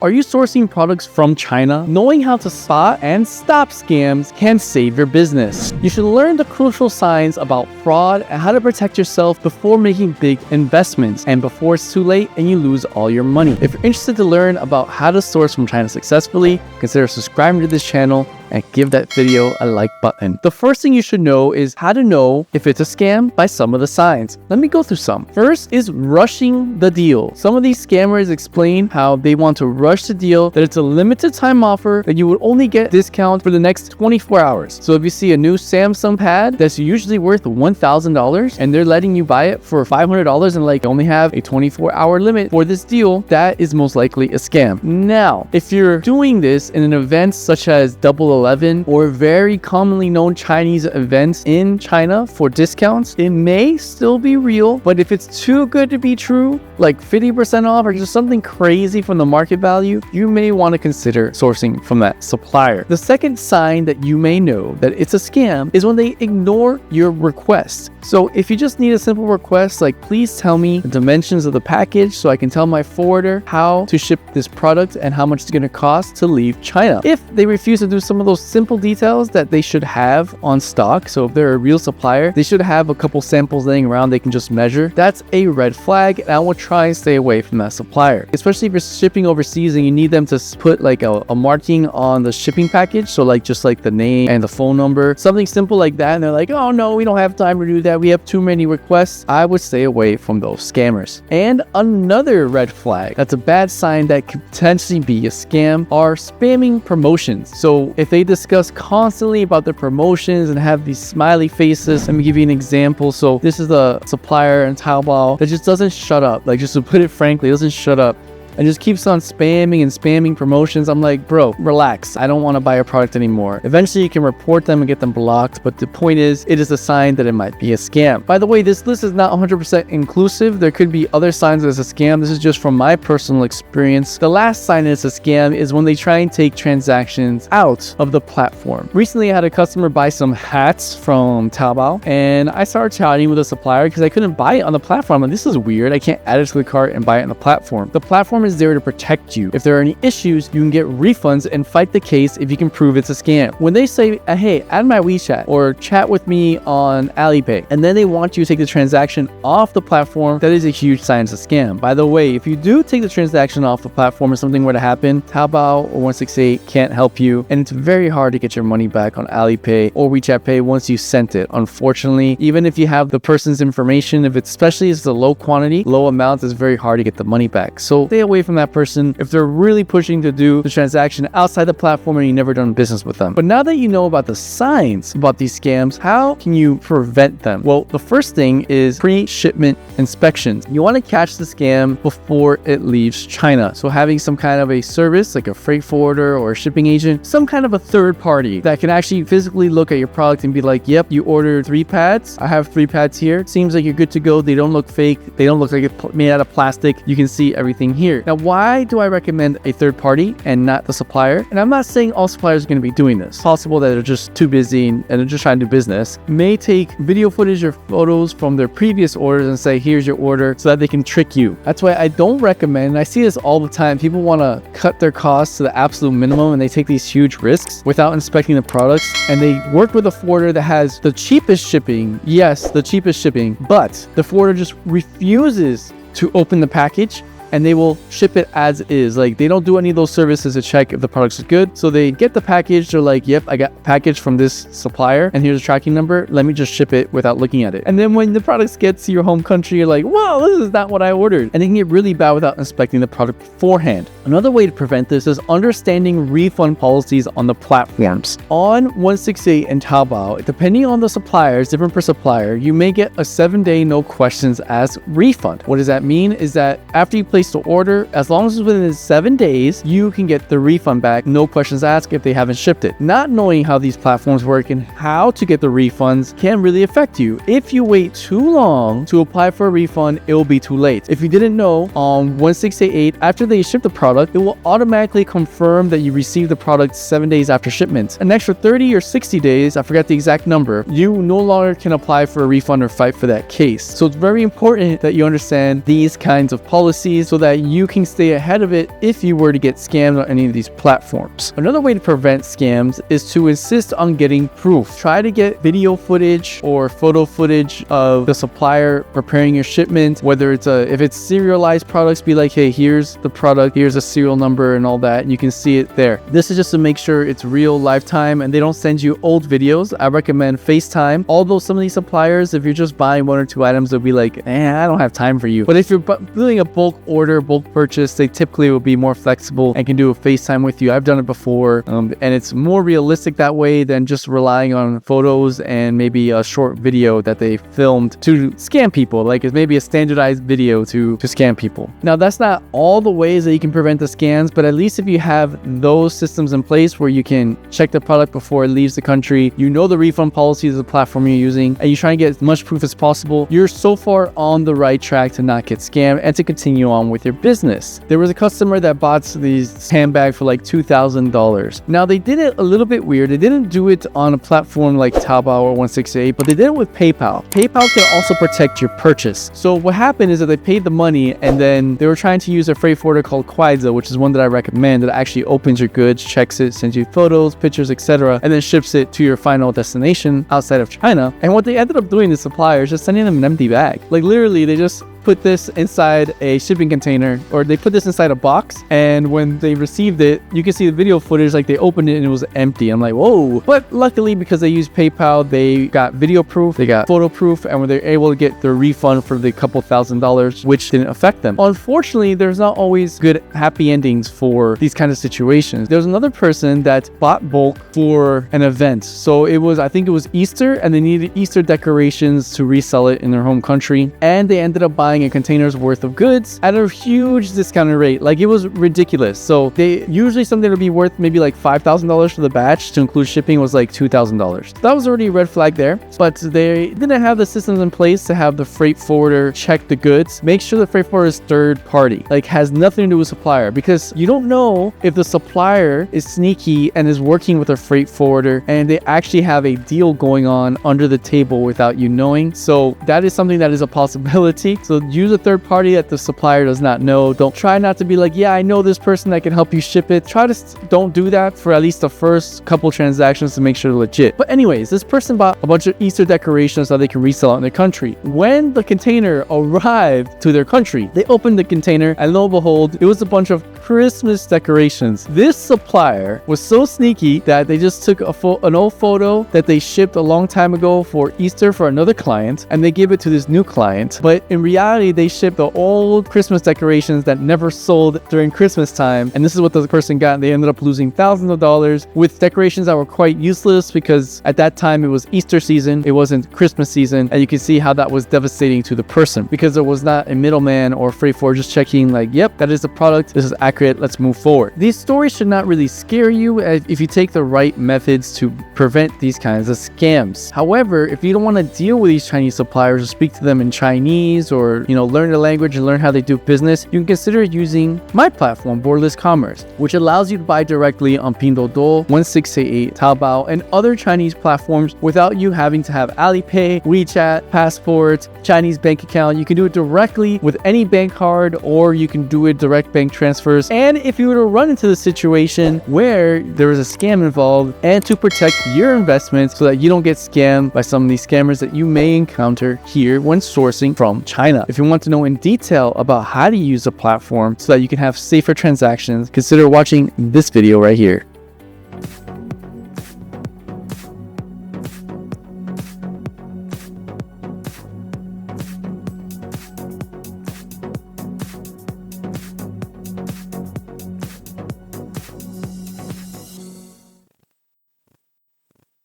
Are you sourcing products from China? Knowing how to spot and stop scams can save your business. You should learn the crucial signs about fraud and how to protect yourself before making big investments and before it's too late and you lose all your money. If you're interested to learn about how to source from China successfully, consider subscribing to this channel and give that video a like button. The first thing you should know is how to know if it's a scam by some of the signs. Let me go through some. First is rushing the deal. Some of these scammers explain how they want to rush the deal, that it's a limited time offer, that you would only get discount for the next 24 hours. So if you see a new Samsung pad that's usually worth $1,000 and they're letting you buy it for $500 and like only have a 24-hour limit for this deal, that is most likely a scam. Now, if you're doing this in an event such as Double 11 or very commonly known Chinese events in China for discounts, it may still be real, but if it's too good to be true, like 50% off or just something crazy from the market value, you may want to consider sourcing from that supplier. The second sign that you may know that it's a scam is when they ignore your request. So if you just need a simple request like please tell me the dimensions of the package so I can tell my forwarder how to ship this product and how much it's going to cost to leave China. If they refuse to do some of those simple details that they should have on stock, so if they're a real supplier, they should have a couple samples laying around they can just measure. That's a red flag, and I will try and stay away from that supplier. Especially if you're shipping overseas and you need them to put like a marking on the shipping package, so like just like the name and the phone number, something simple like that, and they're like, oh no, we don't have time to do that, we have too many requests. I would stay away from those scammers. And another red flag that's a bad sign that could potentially be a scam are spamming promotions. So if they discuss constantly about their promotions and have these smiley faces, let me give you an example. So this is a supplier in Taobao that just doesn't shut up, like just to put it frankly, doesn't shut up and just keeps on spamming promotions. I'm like, bro, relax. I don't want to buy a product anymore. Eventually you can report them and get them blocked, but the point is, it is a sign that it might be a scam. By the way, this list is not 100% inclusive. There could be other signs that it's a scam. This is just from my personal experience. The last sign that it's a scam is when they try and take transactions out of the platform. Recently, I had a customer buy some hats from Taobao, and I started chatting with a supplier because I couldn't buy it on the platform. And this is weird. I can't add it to the cart and buy it on the platform. The platform is there to protect you. If there are any issues, you can get refunds and fight the case if you can prove it's a scam. When they say, hey, add my WeChat or chat with me on Alipay, and then they want you to take the transaction off the platform, that is a huge sign it's a scam. By the way, if you do take the transaction off the platform and something were to happen, Taobao or 168 can't help you, and it's very hard to get your money back on Alipay or WeChat Pay once you sent it. Unfortunately, even if you have the person's information, especially if it's a low quantity, low amount, it's very hard to get the money back. So stay away from that person if they're really pushing to do the transaction outside the platform and you've never done business with them. But now that you know about the signs about these scams, how can you prevent them? Well, the first thing is pre-shipment inspections. You want to catch the scam before it leaves China. So having some kind of a service like a freight forwarder or a shipping agent, some kind of a third party that can actually physically look at your product and be like, yep, you ordered 3 pads. I have 3 pads here. Seems like you're good to go. They don't look fake. They don't look like it's made out of plastic. You can see everything here. Now, why do I recommend a third party and not the supplier? And I'm not saying all suppliers are going to be doing this. It's possible that they're just too busy and they're just trying to do business. May take video footage or photos from their previous orders and say, here's your order, so that they can trick you. That's why I don't recommend, I see this all the time, people want to cut their costs to the absolute minimum and they take these huge risks without inspecting the products, and they work with a forwarder that has the cheapest shipping. Yes, the cheapest shipping, but the forwarder just refuses to open the package and they will ship it as is. Like, they don't do any of those services to check if the products are good. So they get the package, they're like, yep, I got a package from this supplier and here's a tracking number, let me just ship it without looking at it. And then when the products get to your home country, you're like, whoa, this is not what I ordered. And it can get really bad without inspecting the product beforehand. Another way to prevent this is understanding refund policies on the platforms. On 168 and Taobao, depending on the suppliers, different per supplier, you may get a 7-day no questions asked refund. What does that mean? Is that after you place the order, as long as it's within 7 days, you can get the refund back, no questions asked, if they haven't shipped it. Not knowing how these platforms work and how to get the refunds can really affect you. If you wait too long to apply for a refund, it will be too late. If you didn't know, on 1688, after they ship the product, it will automatically confirm that you received the product 7 days after shipment. An extra 30 or 60 days, I forgot the exact number, you no longer can apply for a refund or fight for that case. So it's very important that you understand these kinds of policies so that you can stay ahead of it if you were to get scammed on any of these platforms. Another way to prevent scams is to insist on getting proof. Try to get video footage or photo footage of the supplier preparing your shipment, whether it's if it's serialized products, be like, hey, here's the product, here's a serial number and all that, and you can see it there. This is just to make sure it's real lifetime and they don't send you old videos. I recommend FaceTime. Although some of these suppliers, if you're just buying 1 or 2 items, they'll be like, I don't have time for you. But if you're doing a bulk order, bulk purchase, they typically will be more flexible and can do a FaceTime with you. I've done it before, and it's more realistic that way than just relying on photos and maybe a short video that they filmed to scam people. Like it's maybe a standardized video to scam people. Now, that's not all the ways that you can prevent the scams, but at least if you have those systems in place where you can check the product before it leaves the country, you know the refund policies of the platform you're using, and you try and get as much proof as possible, you're so far on the right track to not get scammed and to continue on with your business. There was a customer that bought these handbags for like $2,000. Now, they did it a little bit weird. They didn't do it on a platform like Taobao or 168, but they did it with PayPal. PayPal can also protect your purchase. So what happened is that they paid the money and then they were trying to use a freight forwarder called Kuaiza, which is one that I recommend, that actually opens your goods, checks it, sends you photos, pictures, etc., and then ships it to your final destination outside of China. And what they ended up doing, the supplier, is just sending them an empty bag. Like literally, they just put this inside a shipping container, or they put this inside a box, and when they received it, you can see the video footage, like they opened it and it was empty. I'm like, whoa. But luckily, because they used PayPal, they got video proof, they got photo proof, and when they're able to get their refund for the couple $1,000s, which didn't affect them. Unfortunately, there's not always good happy endings for these kind of situations. There was another person that bought bulk for an event. So it was, I think it was Easter, and they needed Easter decorations to resell it in their home country, and they ended up buying a container's worth of goods at a huge discounted rate. Like it was ridiculous. So they usually something would be worth maybe like $5,000 for the batch to include shipping was like $2,000. That was already a red flag there, but they didn't have the systems in place to have the freight forwarder check the goods. Make sure the freight forwarder is third party, like has nothing to do with supplier, because you don't know if the supplier is sneaky and is working with a freight forwarder and they actually have a deal going on under the table without you knowing. So that is something that is a possibility. So use a third party that the supplier does not know. Don't try not to be like, yeah, I know this person that can help you ship it. Try to don't do that for at least the first couple transactions to make sure they're legit. But anyways, this person bought a bunch of Easter decorations so they can resell it in their country. When the container arrived to their country, they opened the container and lo and behold, it was a bunch of Christmas decorations. This supplier was so sneaky that they just took an old photo that they shipped a long time ago for Easter for another client, and they gave it to this new client. But in reality, they shipped the old Christmas decorations that never sold during Christmas time, and this is what the person got. They ended up losing thousands of dollars with decorations that were quite useless because at that time it was Easter season, it wasn't Christmas season, and you can see how that was devastating to the person because there was not a middleman or freight forwarder just checking like, yep, that is the product, this is accurate, let's move forward. These stories should not really scare you if you take the right methods to prevent these kinds of scams. However, if you don't want to deal with these Chinese suppliers or speak to them in Chinese or learn the language and learn how they do business, you can consider using my platform, Borderless Commerce, which allows you to buy directly on Pinduoduo, 1688, Taobao, and other Chinese platforms without you having to have Alipay, WeChat, passport, Chinese bank account. You can do it directly with any bank card, or you can do it direct bank transfers. And if you were to run into the situation where there is a scam involved, and to protect your investments so that you don't get scammed by some of these scammers that you may encounter here when sourcing from China. If you want to know in detail about how to use the platform so that you can have safer transactions, consider watching this video right here.